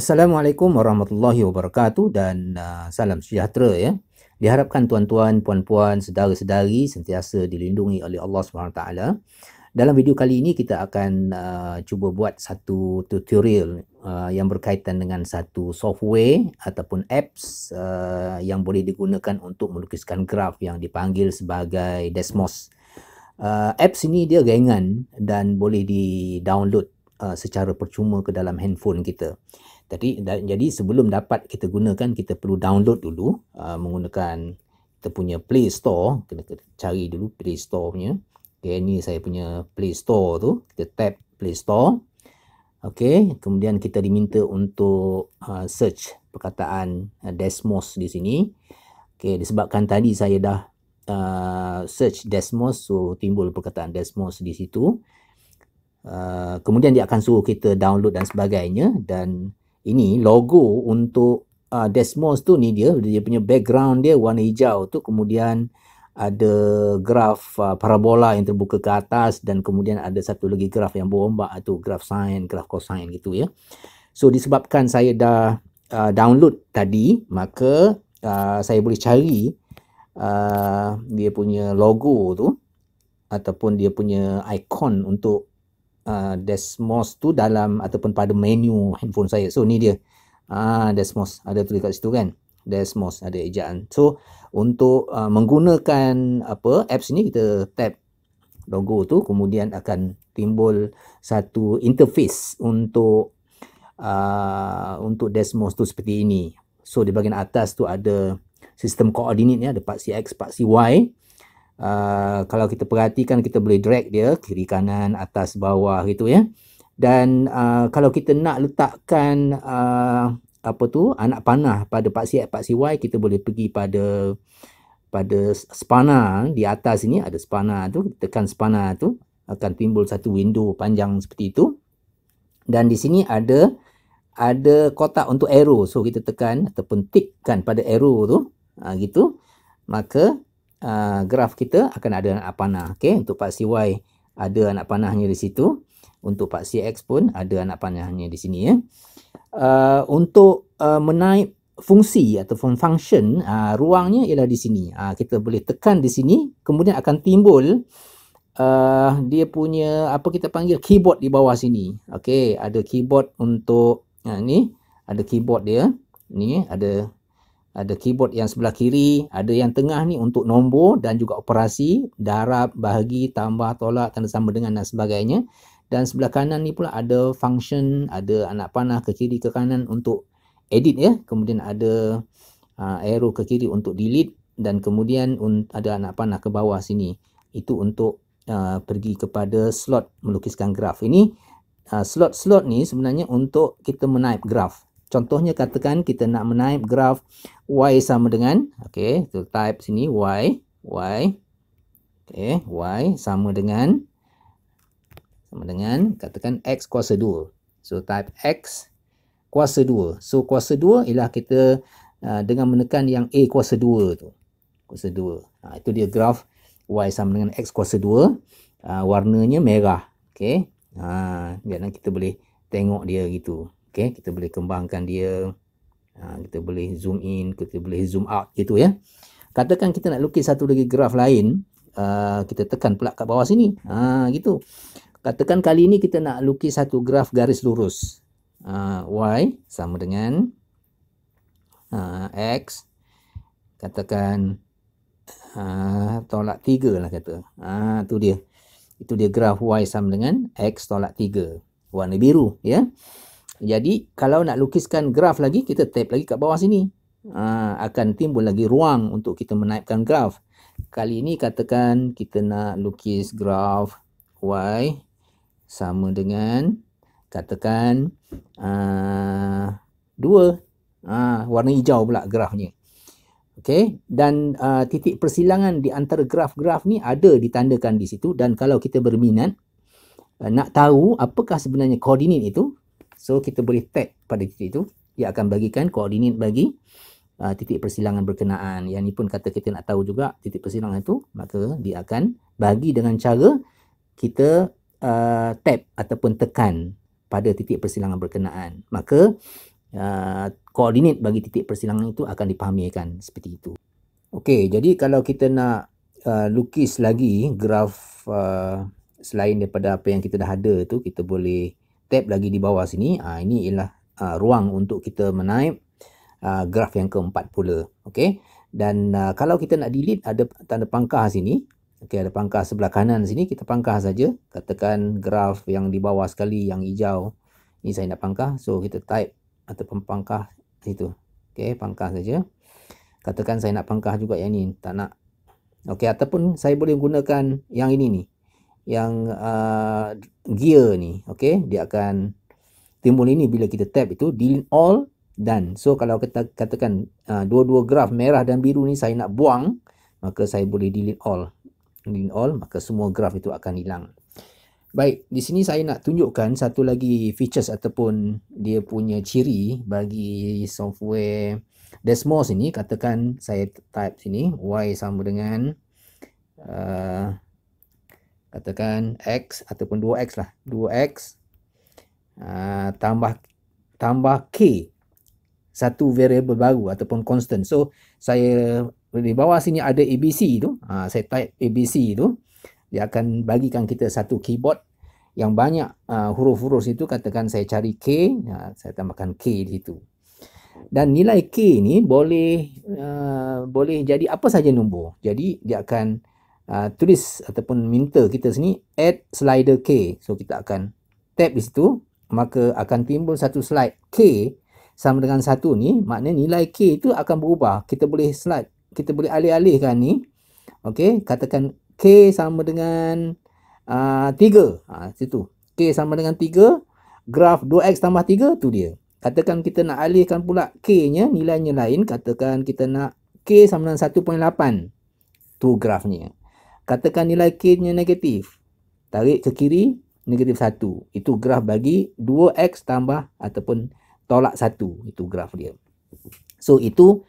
Assalamualaikum warahmatullahi wabarakatuh dan salam sejahtera ya. Diharapkan tuan-tuan, puan-puan, saudara-saudari sentiasa dilindungi oleh Allah SWT. Dalam video kali ini kita akan cuba buat satu tutorial yang berkaitan dengan satu software ataupun apps yang boleh digunakan untuk melukiskan graf yang dipanggil sebagai Desmos. Apps ini dia ringan dan boleh di-download secara percuma ke dalam handphone kita. Jadi sebelum dapat kita gunakan, kita perlu download dulu menggunakan kita punya Play Store. Kena cari dulu Play Store punya. Okay, ni saya punya Play Store tu. Kita tap Play Store. Okay, kemudian kita diminta untuk search perkataan Desmos di sini. Okay, disebabkan tadi saya dah search Desmos, so timbul perkataan Desmos di situ. Kemudian dia akan suruh kita download dan sebagainya, dan ini logo untuk Desmos tu, ni dia punya background dia warna hijau tu, kemudian ada graf parabola yang terbuka ke atas, dan kemudian ada satu lagi graf yang berombak tu, graf sin, graf cosine gitu ya. So disebabkan saya dah download tadi, maka saya boleh cari dia punya logo tu ataupun dia punya icon untuk Desmos tu dalam ataupun pada menu handphone saya. So ni dia Desmos, ada tulis kat situ kan, Desmos ada ejaan. So untuk menggunakan apps ni, kita tap logo tu, kemudian akan timbul satu interface untuk Desmos tu seperti ini. So di bahagian atas tu ada sistem koordinat ni, ada paksi X, paksi Y. Kalau kita perhatikan, kita boleh drag dia kiri kanan, atas bawah gitu ya. Dan kalau kita nak letakkan anak panah pada paksi X, paksi Y, kita boleh pergi pada spana di atas ini, ada spana tu, tekan spana tu akan timbul satu window panjang seperti itu. Dan di sini ada kotak untuk arrow, so kita tekan ataupun tikkan pada arrow tu gitu, maka graf kita akan ada anak panah. Okay? Untuk paksi Y ada anak panahnya di situ. Untuk paksi X pun ada anak panahnya di sini ya. Untuk menaip fungsi ataupun function, ruangnya ialah di sini. Kita boleh tekan di sini, kemudian akan timbul dia punya kita panggil keyboard di bawah sini. Okay? Ada keyboard untuk ni, ada keyboard dia. Ni ada keyboard yang sebelah kiri, ada yang tengah ni untuk nombor dan juga operasi, darab, bahagi, tambah, tolak, tanda sama dengan dan sebagainya. Dan sebelah kanan ni pula ada function, ada anak panah ke kiri ke kanan untuk edit ya. Kemudian ada arrow ke kiri untuk delete, dan kemudian ada anak panah ke bawah sini. Itu untuk pergi kepada slot melukiskan graf. Ini slot-slot ni sebenarnya untuk kita menaip graf. Contohnya, katakan kita nak menaip graf Y sama dengan, okay, kita type sini Y, okay, Y sama dengan katakan X kuasa 2. So type X kuasa 2. So kuasa 2 ialah kita dengan menekan yang A kuasa 2 tu. Kuasa 2. Itu dia graf Y sama dengan X kuasa 2. Warnanya merah. Okay. Biar kita boleh tengok dia gitu. Okay, kita boleh kembangkan dia, kita boleh zoom in, kita boleh zoom out gitu ya. Katakan kita nak lukis satu lagi graf lain, kita tekan pula kat bawah sini, gitu. Katakan kali ini kita nak lukis satu graf garis lurus, Y sama dengan X, katakan tolak 3 lah kata. Itu dia graf Y sama dengan X tolak 3, warna biru ya. Jadi kalau nak lukiskan graf lagi, kita tap lagi kat bawah sini. Akan timbul lagi ruang untuk kita menaipkan graf. Kali ini katakan kita nak lukis graf Y sama dengan katakan 2. Warna hijau pula grafnya. Okay? Dan titik persilangan di antara graf-graf ni ada ditandakan di situ. Dan kalau kita berminat nak tahu apakah sebenarnya koordinat itu, so kita boleh tap pada titik itu, dia akan bagikan koordinat bagi titik persilangan berkenaan. Yang ni pun kata kita nak tahu juga titik persilangan itu, maka dia akan bagi dengan cara kita tap ataupun tekan pada titik persilangan berkenaan. Maka koordinat bagi titik persilangan itu akan dipahamikan seperti itu. Okey, jadi kalau kita nak lukis lagi graf selain daripada apa yang kita dah ada tu, kita boleh tab lagi di bawah sini. Ini ialah ruang untuk kita menaip graf yang keempat pula. Okey. Dan kalau kita nak delete, ada tanda pangkah sini. Okey, ada pangkah sebelah kanan sini, kita pangkah saja. Katakan graf yang di bawah sekali yang hijau. Ni saya nak pangkah. So kita type ataupun pangkah situ. Okey, pangkah saja. Katakan saya nak pangkah juga yang ni, tak nak. Okey, ataupun saya boleh gunakan yang ini ni. Yang gear ni. Okey, dia akan timbul ini bila kita tab itu, delete all, done. So kalau kita katakan dua-dua graf merah dan biru ni saya nak buang, maka saya boleh delete all. Delete all, maka semua graf itu akan hilang. Baik, di sini saya nak tunjukkan satu lagi features ataupun dia punya ciri bagi software Desmos ini. Katakan saya type sini y sama dengan katakan x ataupun 2x lah, 2x tambah k, satu variable baru ataupun constant. So saya di bawah sini ada ABC tu, saya type ABC tu, dia akan bagikan kita satu keyboard yang banyak huruf-huruf itu. Katakan saya cari K, saya tambahkan K di situ. Dan nilai K ni boleh jadi apa saja nombor. Jadi dia akan tulis ataupun minta kita sini add slider K. So kita akan tab di situ, maka akan timbul satu slide K sama dengan 1 ni. Maknanya nilai K itu akan berubah. Kita boleh slide, kita boleh alih-alihkan ni. Okey, katakan K sama dengan 3. Situ. K sama dengan 3. Graf 2x tambah 3 tu dia. Katakan kita nak alihkan pula K-nya, nilainya lain. Katakan kita nak K sama dengan 1.8. Tu grafnya. Katakan nilai K-nya negatif. Tarik ke kiri, negatif 1. Itu graf bagi 2x tambah ataupun tolak 1. Itu graf dia. So itu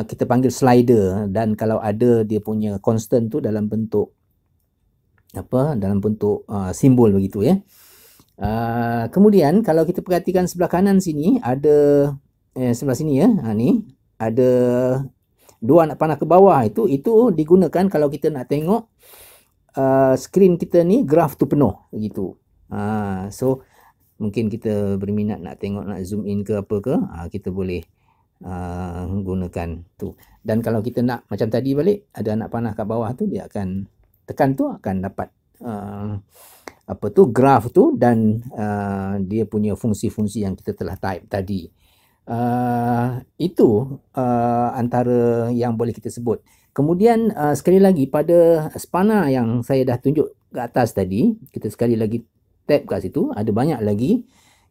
kita panggil slider. Dan kalau ada dia punya constant tu dalam bentuk dalam bentuk simbol begitu ya. Kemudian kalau kita perhatikan sebelah kanan sini ada sebelah sini ya, ni ada dua anak panah ke bawah. Itu digunakan kalau kita nak tengok skrin kita ni graf tu penuh begitu. So mungkin kita berminat nak tengok, nak zoom in ke apa ke, kita boleh gunakan tu. Dan kalau kita nak macam tadi balik, ada anak panah kat bawah tu, dia akan tekan tu, akan dapat graf tu dan dia punya fungsi-fungsi yang kita telah type tadi. Itu antara yang boleh kita sebut. Kemudian sekali lagi pada spana yang saya dah tunjuk ke atas tadi, kita sekali lagi tab kat situ, ada banyak lagi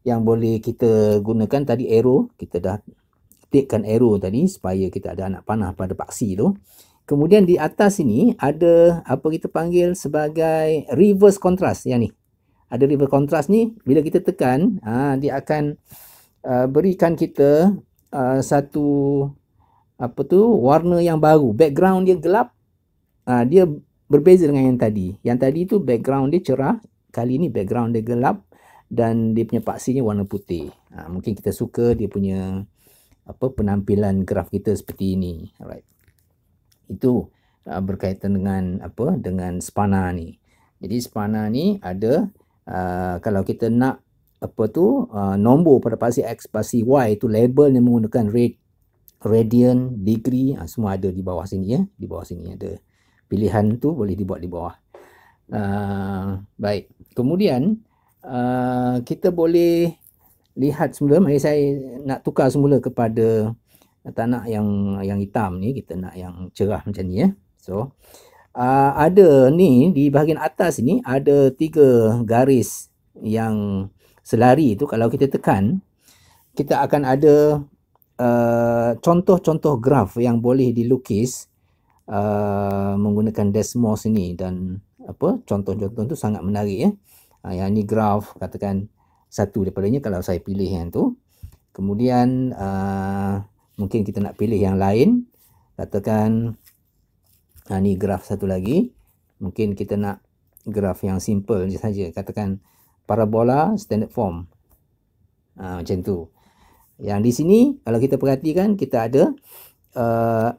yang boleh kita gunakan. Tadi arrow, kita dah tikkan arrow tadi supaya kita ada anak panah pada paksi tu. Kemudian di atas sini ada apa kita panggil sebagai reverse contrast yang ni. Ada reverse contrast ni, bila kita tekan, dia akan berikan kita satu warna yang baru. Background dia gelap, dia berbeza dengan yang tadi. Yang tadi tu background dia cerah, kali ni background dia gelap dan dia punya paksinya warna putih. Mungkin kita suka dia punya penampilan graf kita seperti ini. Alright. Itu berkaitan dengan dengan spana ni. Jadi spana ni ada kalau kita nak nombor pada paksi X, paksi Y itu label yang menggunakan radian, degree, semua ada di bawah sini ya. Di bawah sini ada pilihan tu, boleh dibuat di bawah. Baik. Kemudian kita boleh lihat semula. Mari saya nak tukar semula kepada tak nak yang hitam ni, kita nak yang cerah macam ni ya. So ada ni di bahagian atas ni ada 3 garis yang selari tu. Kalau kita tekan, kita akan ada contoh-contoh graf yang boleh dilukis menggunakan Desmos ini. Dan contoh-contoh tu sangat menarik ya. Yang ni graf, katakan satu daripadanya kalau saya pilih yang tu. Kemudian mungkin kita nak pilih yang lain. Katakan ni graf satu lagi. Mungkin kita nak graf yang simple je saja. Katakan parabola standard form. Macam tu. Yang di sini kalau kita perhatikan kita ada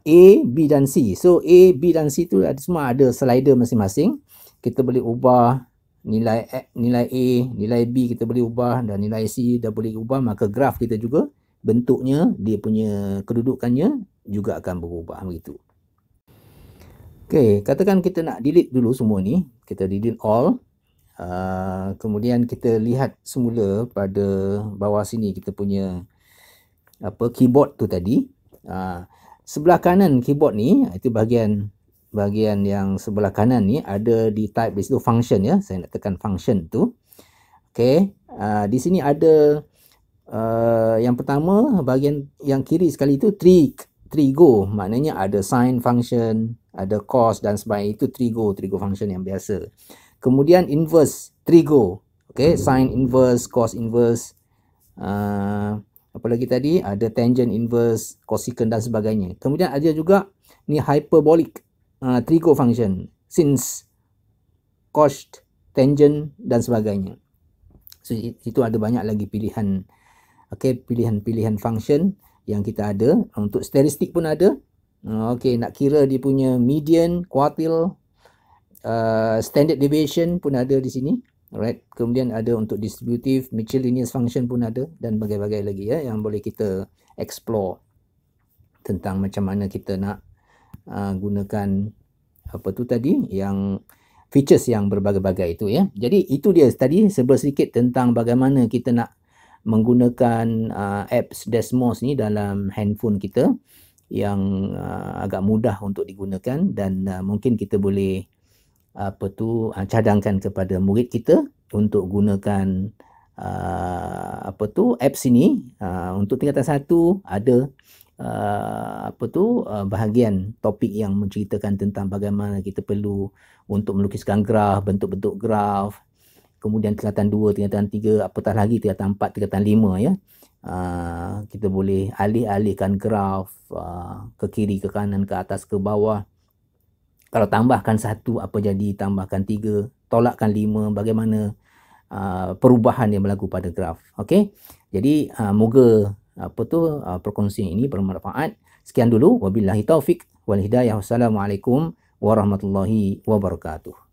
A, B dan C. So A, B dan C tu semua ada slider masing-masing. Kita boleh ubah nilai A, nilai B kita boleh ubah, dan nilai C dah boleh ubah, maka graf kita juga bentuknya, dia punya kedudukannya juga akan berubah begitu. Okey, katakan kita nak delete dulu semua ni, kita delete all. Kemudian kita lihat semula pada bawah sini kita punya keyboard tu tadi. Sebelah kanan keyboard ni, itu bahagian yang sebelah kanan ni ada di type di situ function ya. Saya nak tekan function tu. Okey, di sini ada yang pertama, bahagian yang kiri sekali tu trigo, maknanya ada sin function, ada cos dan sebagainya. Itu trigo function yang biasa. Kemudian inverse trigo, okey, sin inverse, cos inverse, apa lagi tadi, ada tangent inverse, cosecant dan sebagainya. Kemudian ada juga ni hyperbolic trigo function, since, cos, tangent dan sebagainya. So itu ada banyak lagi pilihan, okey, pilihan function yang kita ada. Untuk statistik pun ada. Okey, nak kira dia punya median, quartile, standard deviation pun ada di sini. Alright, kemudian ada untuk distributive, miscellaneous function pun ada, dan bagai-bagai lagi ya yang boleh kita explore tentang macam mana kita nak gunakan apa tu tadi, yang features yang berbagai-bagai itu ya. Jadi itu dia tadi sedikit tentang bagaimana kita nak menggunakan apps Desmos ni dalam handphone kita, yang agak mudah untuk digunakan, dan mungkin kita boleh cadangkan kepada murid kita untuk gunakan apps ini. Untuk tingkatan 1 ada bahagian topik yang menceritakan tentang bagaimana kita perlu untuk melukiskan graf, bentuk-bentuk graf. Kemudian tingkatan 2, tingkatan 3, apatah lagi tingkatan 4, tingkatan 5 ya. Kita boleh alih-alihkan graf ke kiri, ke kanan, ke atas, ke bawah. Kalau tambahkan 1, apa jadi? Tambahkan 3, tolakkan 5, bagaimana perubahan yang berlaku pada graf. Okey. Jadi moga perkongsian ini bermanfaat. Sekian dulu, wabillahi taufik wal hidayah. Wassalamualaikum warahmatullahi wabarakatuh.